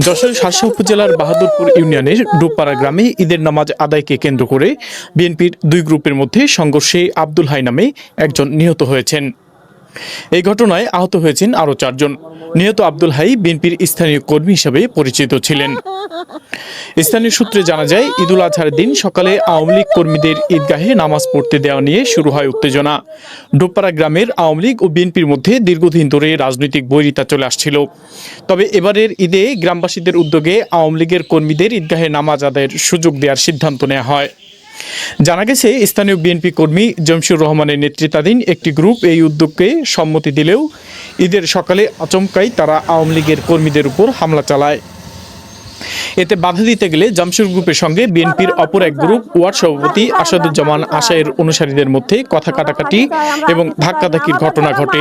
যশোরের শার্শা উপজেলার বাহাদুরপুর ইউনিয়নের ডুবপাড়া গ্রামে ঈদের নামাজ আদায়কে কেন্দ্র করে বিএনপির দুই গ্রুপের মধ্যে সংঘর্ষে আব্দুল হাই নামে একজন নিহত হয়েছেন। এই ঘটনায় আহত হয়েছেন আরও 4 জন। নিহত আব্দুল হাই বিএনপির স্থানীয় কর্মী হিসেবে পরিচিত ছিলেন। স্থানীয় সূত্রে জানা যায়, ঈদুল আজহার দিন সকালে আওয়ামী লীগ কর্মীদের ঈদগাহে নামাজ পড়তে দেওয়া নিয়ে শুরু হয় উত্তেজনা। ডোবপাড়া গ্রামের আওয়ামী লীগ ও বিএনপির মধ্যে দীর্ঘদিন ধরে রাজনৈতিক বৈরিতা চলে আসছিল। তবে এবারের ঈদে গ্রামবাসীদের উদ্যোগে আওয়ামী লীগের কর্মীদের ঈদগাহে নামাজ আদায়ের সুযোগ দেওয়ার সিদ্ধান্ত নেওয়া হয়। জানা গেছে, স্থানীয় বিএনপি কর্মী জমশিউর রহমানের নেতৃত্বাধীন একটি গ্রুপ এই উদ্যোগকে সম্মতি দিলেও ঈদের সকালে আচমকাই তারা আওয়ামী লীগের কর্মীদের উপর হামলা চালায়। এতে বাধা দিতে গেলে জামশেদ গ্রুপের সঙ্গে বিএনপির অপর এক গ্রুপ ওয়ার্ড সভাপতি আসাদুজ্জামান আশায়ের অনুসারীদের মধ্যে কথা কাটাকাটি এবং ধাক্কাধাক্কির ঘটনা ঘটে।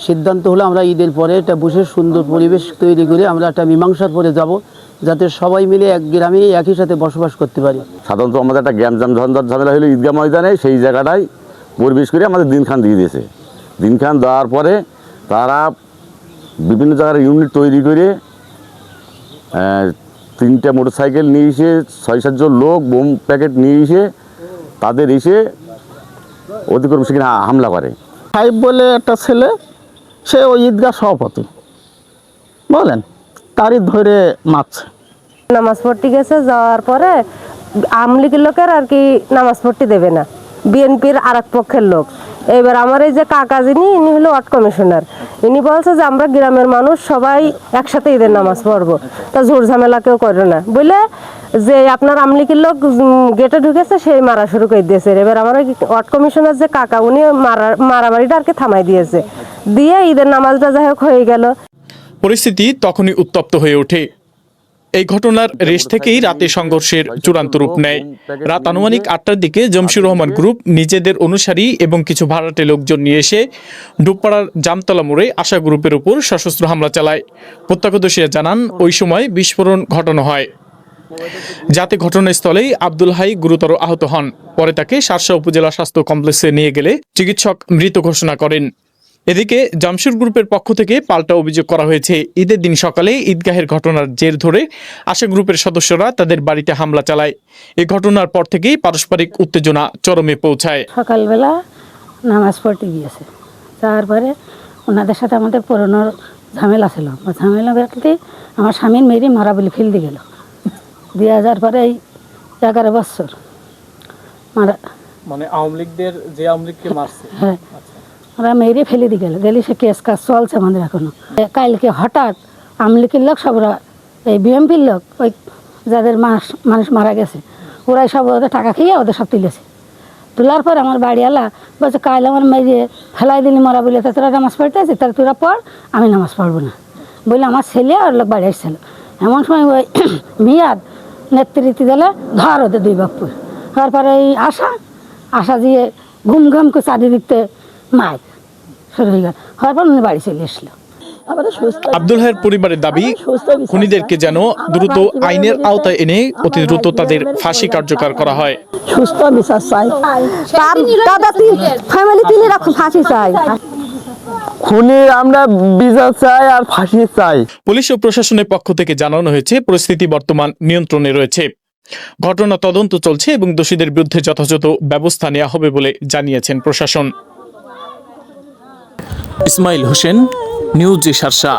সিদ্ধান্ত হলো আমরা ঈদের পরে একটা বসে সুন্দর পরিবেশ তৈরি করে আমরা একটা মীমাংসার পরে যাব, যাতে সবাই মিলে এক গ্রামে একই সাথে বসবাস করতে পারি। সাধারণত আমাদের একটা গ্যাম ঝামেলা হলো ঈদগাহ ময়দানে, সেই জায়গাটায় পরিবেশ করে আমাদের দিনখান দিয়ে দিয়েছে। দিনখান দেওয়ার পরে তারা বিভিন্ন জায়গার ইউনিট তৈরি করে 3টা মোটরসাইকেল নিয়ে এসে 6-7 জন লোক বোম প্যাকেট নিয়ে এসে তাদের এসে অতিক্রম সেখানে হামলা করে। সাহেব বলে একটা ছেলে, সে ওই ঈদগাহ সভাপতি বলেন, তারই ধরে মারছে। নামাজ পড়তে গেছে, যাওয়ার পরে আওয়ামী লীগের লোকের আর কি নামাজ পড়তে দেবে না, বিএনপির আর এক পক্ষের লোক। এবার আমার এই যে কাকা যিনি, ইনি হলো ওয়ার্ড কমিশনার, ইনি বলছে যে আমরা গ্রামের মানুষ সবাই একসাথে ঈদের নামাজ পড়বো, তা ঝোর ঝামেলা কেউ করে না বলে যে আপনার আওয়ামী লীগের লোক গেটে ঢুকেছে, সেই মারা শুরু করে দিয়েছে। এবার আমার ওয়ার্ড কমিশনার যে কাকা, উনি মারামারিটা আর কি থামাই দিয়েছে, দিয়ে ঈদের নামাজটা যাই হোক হয়ে গেল। পরিস্থিতি তখনই উত্তপ্ত হয়ে ওঠে। এই ঘটনার রেশ থেকেই রাতে সংঘর্ষের চূড়ান্ত রূপ নেয়। রাত আনুমানিক 8টার দিকে জমশিউর রহমান গ্রুপ নিজেদের অনুসারী এবং কিছু ভাড়াটে লোকজন নিয়ে এসে ডুবপাড়ার জামতলা মোড়ে আশা গ্রুপের উপর সশস্ত্র হামলা চালায়। প্রত্যক্ষদর্শীরা জানান, ওই সময় বিস্ফোরণ ঘটানো হয়, যাতে ঘটনাস্থলেই আব্দুল হাই গুরুতর আহত হন। পরে তাকে শার্শা উপজেলা স্বাস্থ্য কমপ্লেক্সে নিয়ে গেলে চিকিৎসক মৃত ঘোষণা করেন। এদিকে জামশেদ গ্রুপের পক্ষ থেকে পাল্টা অভিযোগ করা হয়েছে, ঈদের দিন সকালে ঈদগাহের ঘটনার জের ধরে আশা গ্রুপের সদস্যরা তাদের বাড়িতে হামলা চালায়। এই ঘটনার পর থেকেই পারস্পরিক উত্তেজনা চরমে পৌঁছায়। সকালবেলা নামাজ পড়তে গিয়েছে, তারপরে ওনাদের সাথে আমাদের পুরনো ঝামেলা ছিল। ঝামেলা বলতে আমার স্বামীর মেয়েরই মারা বলে ফেল দিয়ে গেল, দিয়ে যাওয়ার পরে এই 11 বছর মারা, মানে আওয়ামী লীগদের যে আওয়ামী লীগকে মারছে, হ্যাঁ, ওরা মেয়েরে ফেলে দিয়ে গেলে সে কেস কাজ চলছে আমাদের এখনো। কালকে হঠাৎ আওয়ামী লীগের লোক সব, এই বিএমপির লোক, ওই যাদের মানুষ মারা গেছে, ওরাই সব ওদের টাকা খেয়ে ওদের সব তুলেছে। তোলার পর আমার বাড়িওয়ালা বলছে, কাল আমার মেয়ে ফেলাই দিলি মরা বলে, তা তোরা নামাজ পড়তে আছে, তাহলে তোরা পড়, আমি নামাজ পড়বো না বলে আমার ছেলে আর লোক বাড়ি আসছিল। এমন সময় ওই মিয়াদ নেতৃত্ব দিলে ধর ওদের 2 বাপ্পুর। তারপরে এই আশা দিয়ে ঘুম ঘুম করে চারিদিকতে মাইক শুরু হয়ে গেল, হওয়ার পর উনি বাড়ি চলে এসলো। আব্দুল হাইয়ের পরিবারের দাবি, খুনিদেরকে যেন দ্রুত আইনের আওতায় এনে অতি দ্রুত তাদের ফাঁসি কার্যকর করা হয়। সুস্থ বিচার চাই, ফ্যামিলি 3 ফাঁসি চাই, খুনির আমরা বিচার চাই আর ফাঁসি চাই। পুলিশ ও প্রশাসনের পক্ষ থেকে জানানো হয়েছে, পরিস্থিতি বর্তমান নিয়ন্ত্রণে রয়েছে। ঘটনা তদন্ত চলছে এবং দোষীদের বিরুদ্ধে যথাযথ ব্যবস্থা নেওয়া হবে বলে জানিয়েছেন প্রশাসন। ইসমাইল হোসেন, নিউজ শার্শা।